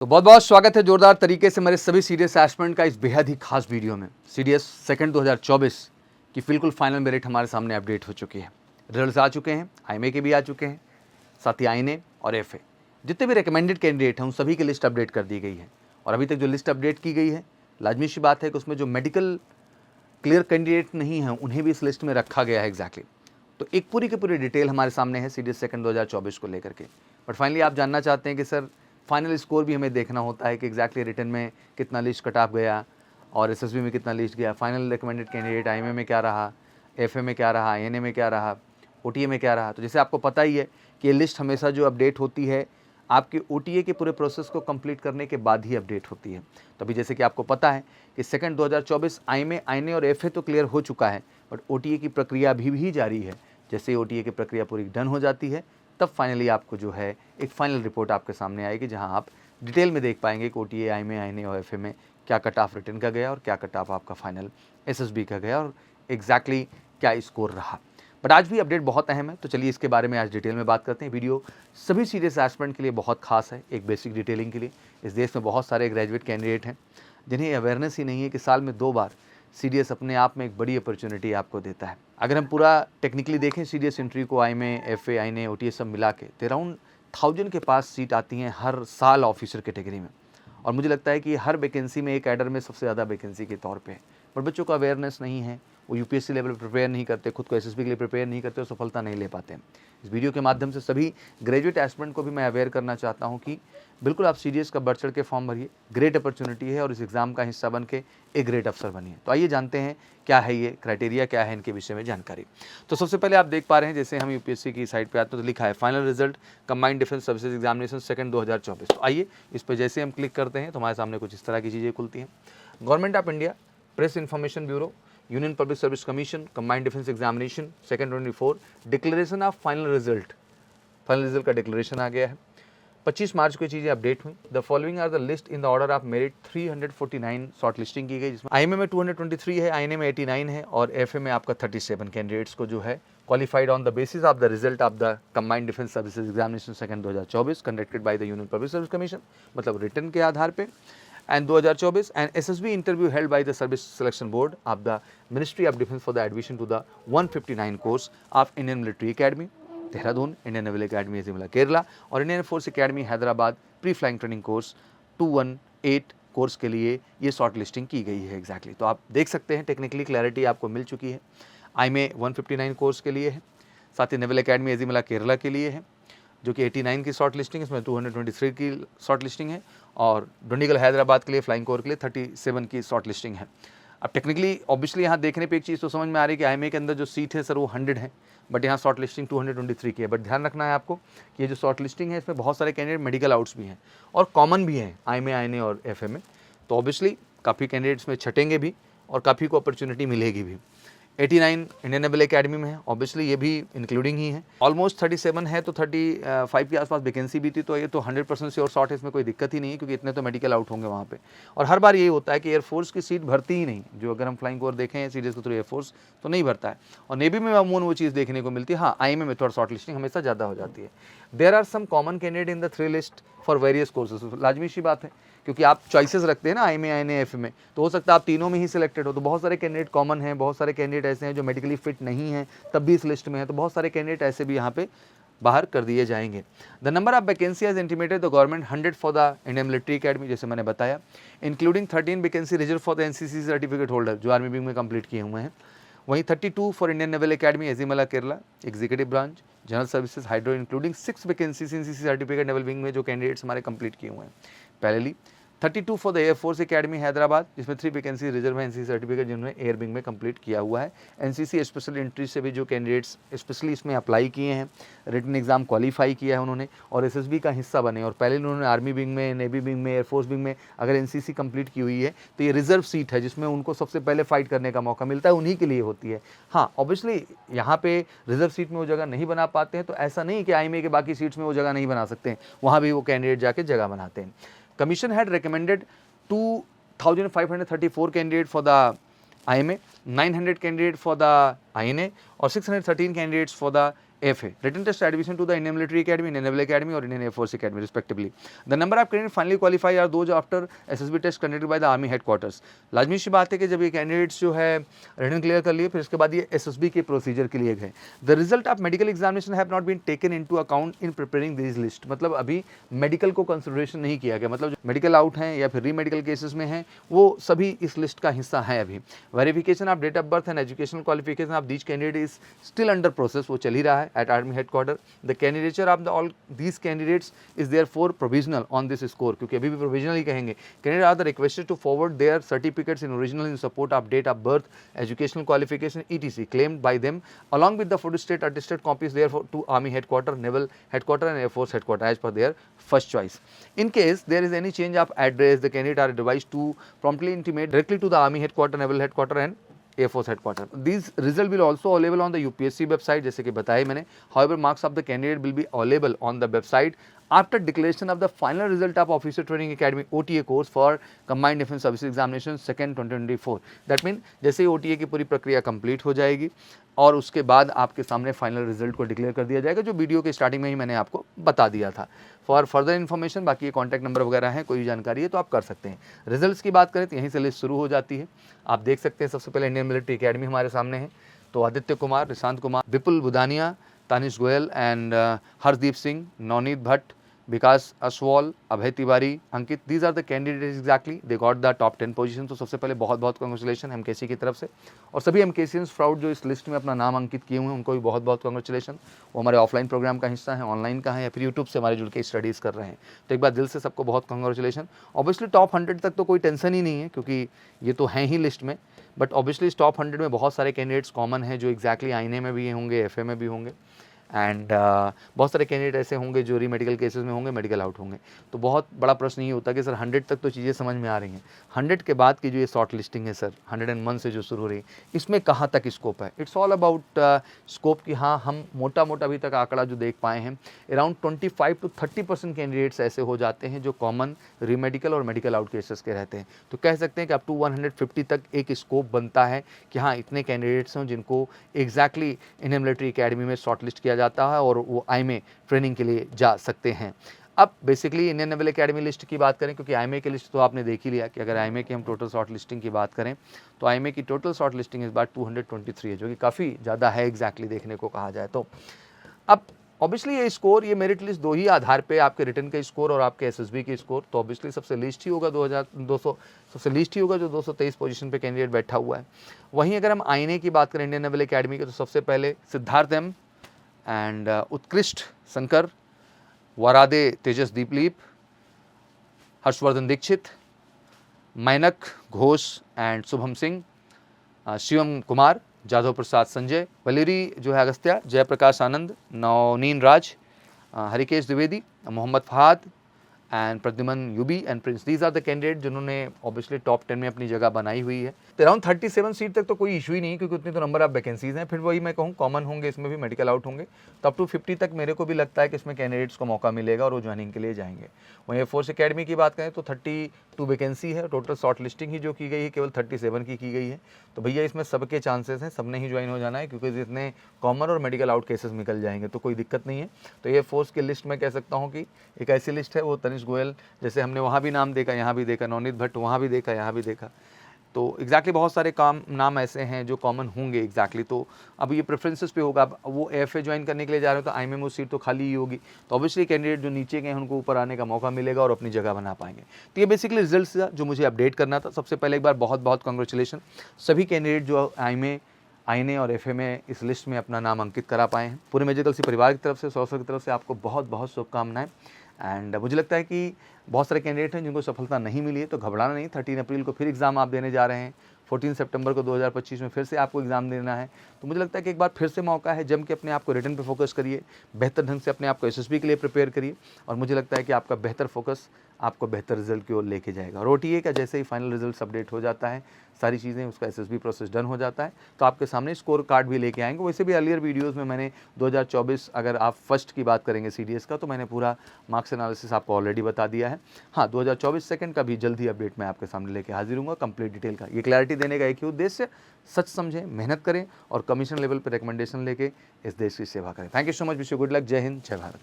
तो बहुत बहुत स्वागत है जोरदार तरीके से मेरे सभी सीडीएस एस्पिरेंट का इस बेहद ही खास वीडियो में। सीडीएस सेकंड 2024 की बिल्कुल फाइनल मेरिट हमारे सामने अपडेट हो चुकी है। रिजल्ट्स आ चुके हैं, आईएमए के भी आ चुके हैं, साथ ही आईएनए और एफए जितने भी रिकमेंडेड कैंडिडेट हैं उन सभी की लिस्ट अपडेट कर दी गई है। और अभी तक जो लिस्ट अपडेट की गई है, लाजमी सी बात है कि उसमें जो मेडिकल क्लियर कैंडिडेट नहीं हैं उन्हें भी इस लिस्ट में रखा गया है एग्जैक्टली। तो एक पूरी की पूरी डिटेल हमारे सामने है सीडीएस सेकंड 2024 को लेकर के। बट फाइनली आप जानना चाहते हैं कि सर फाइनल स्कोर भी हमें देखना होता है कि एग्जैक्टली रिटर्न में कितना लिस्ट कट ऑफ गया और एसएसबी में कितना लिस्ट गया, फाइनल रिकमेंडेड कैंडिडेट आईएमए में क्या रहा, एफए में क्या रहा, आईएनए में क्या रहा, ओटीए में क्या रहा। तो जैसे आपको पता ही है कि ये लिस्ट हमेशा जो अपडेट होती है आपके ओटीए के पूरे प्रोसेस को कंप्लीट करने के बाद ही अपडेट होती है। तो अभी जैसे कि आपको पता है कि सेकंड 2024 आईएमए, आईएनए और एफए तो क्लियर हो चुका है, बट ओटीए की प्रक्रिया भी जारी है। जैसे ओटीए की प्रक्रिया पूरी डन हो जाती है तब फाइनली आपको जो है एक फाइनल रिपोर्ट आपके सामने आएगी, जहां आप डिटेल में देख पाएंगे कि ओटीए, आईएमए, आईएनए और एफए में क्या कट ऑफ रिटर्न का गया और क्या कट ऑफ आपका फाइनल एसएसबी का गया और एग्जैक्टली क्या स्कोर रहा। बट आज भी अपडेट बहुत अहम है, तो चलिए इसके बारे में आज डिटेल में बात करते हैं। वीडियो सभी सीरियस एस्पिरेंट के लिए बहुत खास है, एक बेसिक डिटेलिंग के लिए। इस देश में बहुत सारे ग्रेजुएट कैंडिडेट हैं जिन्हें अवेयरनेस ही नहीं है कि साल में 2 बार सीडीएस अपने आप में एक बड़ी अपॉर्चुनिटी आपको देता है। अगर हम पूरा टेक्निकली देखें सीडीएस एंट्री को, आईएमए, एफए, आईएनए, ओटीए सब मिला के अराउंड 1000 के पास सीट आती हैं हर साल ऑफिसर कैटेगरी में। और मुझे लगता है कि हर वैकेंसी में एक कैडर में सबसे ज़्यादा वैकेंसी के तौर पे है। पर बच्चों को अवेयरनेस नहीं है, वो यूपीएससी लेवल प्रिपेयर नहीं करते, खुद को एसएसबी के लिए प्रिपेयर नहीं करते और सफलता नहीं ले पाते हैं। इस वीडियो के माध्यम से सभी ग्रेजुएट एस्पिरेंट को भी मैं अवेयर करना चाहता हूँ कि बिल्कुल आप सीडीएस का बढ़ चढ़ के फॉर्म भरिए, ग्रेट अपॉर्चुनिटी है और इस एग्ज़ाम का हिस्सा बन के एक ग्रेट अफसर बनिए। तो आइए जानते हैं क्या है ये क्राइटेरिया, क्या है इनके विषय में जानकारी। तो सबसे पहले आप देख पा रहे हैं, जैसे हम यूपीएससी की साइट पे आते हैं तो लिखा है final result combined defence services examination second 2024। तो आइए इस पर जैसे हम क्लिक करते हैं तो हमारे सामने कुछ इस तरह की चीज़ें खुलती हैं। Government of India press information bureau, union public service commission, combined defence examination second 24, declaration of final result का डिक्लेरेशन आ गया है। 25 मार्च को ये चीज़ें अपडेट हुई। The following are the list in the order of merit 349 shortlisting की गई, जिसमें आईएमए में 223 है, आईएनए में 89 है और एफए में आपका 37 कैंडिडेट्स को जो है qualified on the basis of the result of the combined defence services examination second 2024 conducted by the union public service commission, मतलब रिटर्न के आधार पे, and 2024 and SSB interview held by the Service Selection Board of the Ministry of Defence for the admission to the 159 course of Indian Military Academy Dehradun, Indian naval academy Ezhimala Kerala और Indian force academy Hyderabad pre flying training course 218 course के लिए ये short listing की गई है exactly. तो आप देख सकते हैं टेक्निकली क्लैरिटी आपको मिल चुकी है। आईएमए 159 कोर्स के लिए है, साथ ही नेवल अकेडमी एजिमला केरला के लिए है जो कि 89 की शॉर्ट लिस्टिंग, इसमें 223 की शॉर्ट लिस्टिंग है और डोंडीगल हैदराबाद के लिए फ्लाइंग कोर के लिए 37 की शॉर्ट लिस्टिंग है। अब टेक्निकली ऑब्वियसली यहाँ देखने पे एक चीज़ तो समझ में आ रही है कि आईएमए के अंदर जो सीट है सर वो 100 है, बट यहाँ शॉर्ट लिस्टिंग 223 की है। बट ध्यान रखना है आपको कि ये जो शॉर्ट लिस्टिंग है इसमें बहुत सारे कैंडिडेट मेडिकल आउट्स भी हैं और कॉमन भी हैं आईएमए, आईएनए और एफए में। तो ऑब्वियसली काफ़ी कैंडिडेट्स में छटेंगे भी और काफ़ी को अपॉर्चुनिटी मिलेगी भी। 89 इंडियन नेवल अकेडमी में है, ऑब्वियसली ये भी इंक्लूडिंग ही है। ऑलमोस्ट 37 है तो 35 के आसपास वैकेंसी भी थी, तो ये तो 100% श्योर शॉर्ट है, इसमें कोई दिक्कत ही नहीं है क्योंकि इतने तो मेडिकल आउट होंगे वहाँ पे। और हर बार यही होता है कि एयरफोर्स की सीट भरती ही नहीं, जो अगर हम फ्लाइंग कोर देखें सीरीज के थ्रू एयरफोर्स तो नहीं भरता है। और नेवी में अमूमन वो चीज़ देखने को मिलती है। हाँ, आईएमए में थोड़ा शॉर्ट लिस्टिंग हमेशा ज़्यादा हो जाती है। There are some common candidate in the 3 list for various courses. लाजमी सी बात है क्योंकि आप चॉइसेस रखते हैं ना आईएमए, आईएनए, एफए में, तो हो सकता है आप तीनों में ही सिलेक्टेड हो। तो बहुत सारे कैंडिडेट कॉमन हैं, बहुत सारे कैंडिडेट ऐसे हैं जो मेडिकली फिट नहीं हैं तब भी इस लिस्ट में है, तो बहुत सारे कैंडिडेट ऐसे भी यहाँ पे बाहर कर दिए जाएंगे। The number of vacancy has intimated the government 100 for the Indian military academy, जैसे मैंने बताया, including 13 vacancy reserve for the NCC certificate holder जो आर्मी विंग में कंप्लीट किए हुए हैं। वहीं 32 for Indian naval academy Ezhimala Kerala executive branch general services hydro, including 6 vacancies NCC certificate naval wing में जो कैंडिडेट्स हमारे कंप्लीट किए हुए हैं। पहली 32 for the air force academy Hyderabad, जिसमें 3 वैकेंसी रिजर्व है एनसीसी सर्टिफिकेट जिन्होंने एयर विंग में कंप्लीट किया हुआ है। एनसीसी स्पेशल एंट्री से भी जो कैंडिडेट्स स्पेशली इसमें अप्लाई किए हैं, रिटन एग्जाम क्वालिफाई किया है उन्होंने और एसएसबी का हिस्सा बने और पहले उन्होंने आर्मी विंग में, नेवी विंग में, एयरफोर्स विंग में अगर एनसीसी कंप्लीट की हुई है तो ये रिजर्व सीट है जिसमें उनको सबसे पहले फाइट करने का मौका मिलता है, उन्हीं के लिए होती है। हाँ, ऑब्वियसली यहाँ पे रिजर्व सीट में वो जगह नहीं बना पाते हैं, तो ऐसा नहीं कि आईएमए के बाकी सीट्स में वो जगह नहीं बना सकते हैं, वहाँ भी वो कैंडिडेट जाके जगह बनाते हैं। Commission had recommended 2,534 candidate for the IMA, 900 candidate for the INA और 613 candidates for the FA, written test admission to the Indian Military Academy, Indian Naval Academy or Indian Air Force Academy respectively. The number of candidates finally qualify are those after SSB test conducted by the Army headquarters. लाजमी सी बात है कि जब ये candidates जो है written clear कर लिए फिर उसके बाद ये SSB के प्रोसीजर के लिए गए. The result of medical examination have not been taken into account in preparing these list. मतलब अभी मेडिकल को कंसिडरेशन नहीं किया गया, मतलब मेडिकल आउट हैं या फिर री मेडिकल केसेस में हैं वो सभी इस लिस्ट का हिस्सा हैं. अभी verification of date of birth and educational qualification of these candidate is still under process, वो चल ही रहा है at Army headquarter. The candidature of all these candidates is therefore provisional on this score, क्योंकि अभी भी provisional ही कहेंगे. Candidates are requested to forward their certificates in original in support of date of birth, educational qualification, etc. claimed by them along with the photostat attested copies therefore to Army headquarter, Naval headquarter and Air Force headquarter as per their first choice. In case there is any change of address, the candidates are advised to promptly intimate directly to the Army headquarter, Naval headquarter and Air Force headquarter. These results will also available on the UPSC website, जैसे कि बताया मैंने. However, marks of the candidate will be available on the website after declaration of the final result of Officer Training Academy OTA course for Combined Defence Services Examination 2nd 2024. That means जैसे ही OTA की पूरी प्रक्रिया complete हो जाएगी और उसके बाद आपके सामने फाइनल रिजल्ट को डिक्लेयर कर दिया जाएगा, जो वीडियो के स्टार्टिंग में ही मैंने आपको बता दिया था. फॉर फर्दर इन्फॉर्मेशन बाकी ये कॉन्टैक्ट नंबर वगैरह हैं, कोई जानकारी है तो आप कर सकते हैं. रिजल्ट्स की बात करें तो यहीं से लिस्ट शुरू हो जाती है. आप देख सकते हैं सबसे पहले इंडियन मिलिट्री एकेडमी हमारे सामने है. तो Aditya Kumar, Nishant Kumar, Vipul Budania, Tanish Goyal and Harshdeep Singh, Navneet Bhatt, Vikas Aswal, Abhay Tiwari, Ankit, these are the candidates exactly they got the top 10 position. तो सबसे पहले बहुत बहुत कांग्रेचुलेशन एमकेसी की तरफ से, और सभी एमकेसियंस प्राउड जो इस लिस्ट में अपना नाम अंकित किए हुए हैं उनको भी बहुत बहुत कांग्रेचुलेशन. वो हमारे ऑफलाइन प्रोग्राम का हिस्सा है, ऑनलाइन का है या फिर यूट्यूब से हमारे जुड़ के स्टडीज़ कर रहे हैं. तो एक बार दिल से सबको बहुत कांग्रेचुलेशन. ऑब्वियसली टॉप 100 तक तो कोई टेंशन ही नहीं है क्योंकि ये तो हैं ही लिस्ट में, बट ऑब्वियसली इस टॉप 100 में बहुत सारे कैंडिडेट्स कॉमन हैं जो एग्जैक्टली आईने में भी होंगे, FA में भी होंगे एंड बहुत सारे कैंडिडेट ऐसे होंगे जो री मेडिकल केसेस में होंगे, मेडिकल आउट होंगे. तो बहुत बड़ा प्रश्न ये होता है कि सर 100 तक तो चीज़ें समझ में आ रही हैं, 100 के बाद की जो ये शॉर्ट लिस्टिंग है सर 101 से जो शुरू हो रही है इसमें कहाँ तक स्कोप है. इट्स ऑल अबाउट स्कोप कि हाँ हम मोटा मोटा अभी तक आंकड़ा जो देख पाए हैं अराउंड 25 to 30% कैंडिडेट्स ऐसे हो जाते हैं जो कॉमन री मेडिकल और मेडिकल आउट केसेस के रहते हैं. तो कह सकते हैं कि अप टू 150 तक एक स्कोप बनता है कि हाँ इतने कैंडिडेट्स हैं जिनको एग्जैक्टली इंडियन मिलिट्री अकेडमी में शॉर्ट लिस्ट किया जाता है और वो IMA ट्रेनिंग के लिए जा सकते हैं. अब basically Indian naval academy list की बात करें, क्योंकि IMA की लिस्ट तो आपने देख ही लिया कि अगर IMA की हम टोटल शॉर्ट लिस्टिंग की बात करें तो IMA की टोटल शॉर्ट लिस्टिंग इस बार 223 है, जो कि काफ़ी ज़्यादा है एग्जैक्टली देखने को कहा जाए तो. अब ऑब्वियसली ये स्कोर, ये मेरिट लिस्ट दो ही आधार पे, आपके रिटर्न का स्कोर और आपके SSB के स्कोर. तो ऑब्वियसली सबसे लीस्ट ही होगा 2200, सबसे लीस्ट ही होगा जो 223 पोजीशन पे कैंडिडेट बैठा हुआ है. वहीं अगर हम आईने की बात करें इंडियन नेवल एकेडमी के, तो सबसे पहले Siddharth M and Utkrisht Shankar, Varade Tejas Deepleep, Harshvardhan Dixit, Mainak Ghosh and Shubham Singh, Shivam Kumar, Jadhav Prasad Sanjay, Valeri जो है Agastya, Jayaprakash Anand, Navneen Raj, Harikesh Dwivedi, Mohammad Fahad and Pradyuman UB and Prince. These are the candidate जिन्होंने ऑब्वियसली टॉप 10 में अपनी जगह बनाई हुई है. तो अराउंड 37 सीट तक तो कोई इशू ही नहीं, क्योंकि उतनी तो नंबर ऑफ वैकेंसीज हैं. फिर वही मैं कहूँ कॉमन होंगे, इसमें भी मेडिकल आउट होंगे, तो अप टू 50 तक मेरे को भी लगता है कि इसमें कैंडिडेट्स को मौका मिलेगा और वो ज्वाइनिंग के लिए जाएंगे. वहीं एयर फोर्स अकेडमी की बात करें तो 32 वैकेंसी है, टोटल शॉर्ट लिस्टिंग ही जो की गई है केवल 37 की गई है. तो भैया इसमें सबके चांसेस हैं, सबने ही ज्वाइन हो जाना है, क्योंकि जितने कॉमन और मेडिकल आउट केसेस निकल जाएंगे तो कोई दिक्कत नहीं है. तो एयर फोर्स की लिस्ट में कह सकता हूँ कि एक ऐसी लिस्ट है, वो तनिष गोयल जैसे हमने वहाँ भी नाम देखा, यहाँ भी देखा, नवनीत भट्ट वहाँ भी देखा, यहाँ भी देखा, तो एग्जैक्टली बहुत सारे नाम ऐसे हैं जो कॉमन होंगे एग्जैक्टली. तो अब ये प्रेफरेंसेस पे होगा. अब वो FA ज्वाइन करने के लिए जा रहे हो तो IMA में सीट तो खाली ही होगी, तो ऑब्वियसली कैंडिडेट जो नीचे गए हैं उनको ऊपर आने का मौका मिलेगा और अपनी जगह बना पाएंगे. तो ये बेसिकली रिजल्ट्स जो मुझे अपडेट करना था. सबसे पहले एक बार बहुत बहुत कांग्रेचुलेशन सभी कैंडिडेट जो IMA INA और FA में इस लिस्ट में अपना नाम अंकित करा पाए हैं. पूरे मेजिकल सी परिवार की तरफ से, सौसर की तरफ से आपको बहुत बहुत शुभकामनाएं. एंड मुझे लगता है कि बहुत सारे कैंडिडेट हैं जिनको सफलता नहीं मिली है, तो घबराना नहीं. 13 अप्रैल को फिर एग्ज़ाम आप देने जा रहे हैं, 14 सितंबर को 2025 में फिर से आपको एग्ज़ाम देना है. तो मुझे लगता है कि एक बार फिर से मौका है, जम के अपने आप को रिटर्न पे फोकस करिए, बेहतर ढंग से अपने आप को SSB के लिए प्रिपेयर करिए, और मुझे लगता है कि आपका बेहतर फोकस आपको बेहतर रिजल्ट की ओर लेके जाएगा. और OTA का जैसे ही फाइनल रिजल्ट अपडेट हो जाता है, सारी चीज़ें उसका SSB प्रोसेस डन हो जाता है, तो आपके सामने स्कोर कार्ड भी लेके आएंगे. वैसे भी अर्लियर वीडियोस में मैंने 2024 अगर आप फर्स्ट की बात करेंगे CDS का, तो मैंने पूरा मार्क्स एनालिसिस आपको ऑलरेडी बता दिया है. हाँ, 2024 सेकंड का भी जल्द ही अपडेट मैं आपके सामने लेके हाजिर हूँगा कंप्लीट डिटेल का। ये क्लैरिटी देने का एक ही उद्देश्य, सच समझें, मेहनत करें और कमीशन लेवल पर रिकमेंडेशन लेके इस देश की सेवा करें। Thank you so much, wish you good luck. जय हिंद, जय भारत।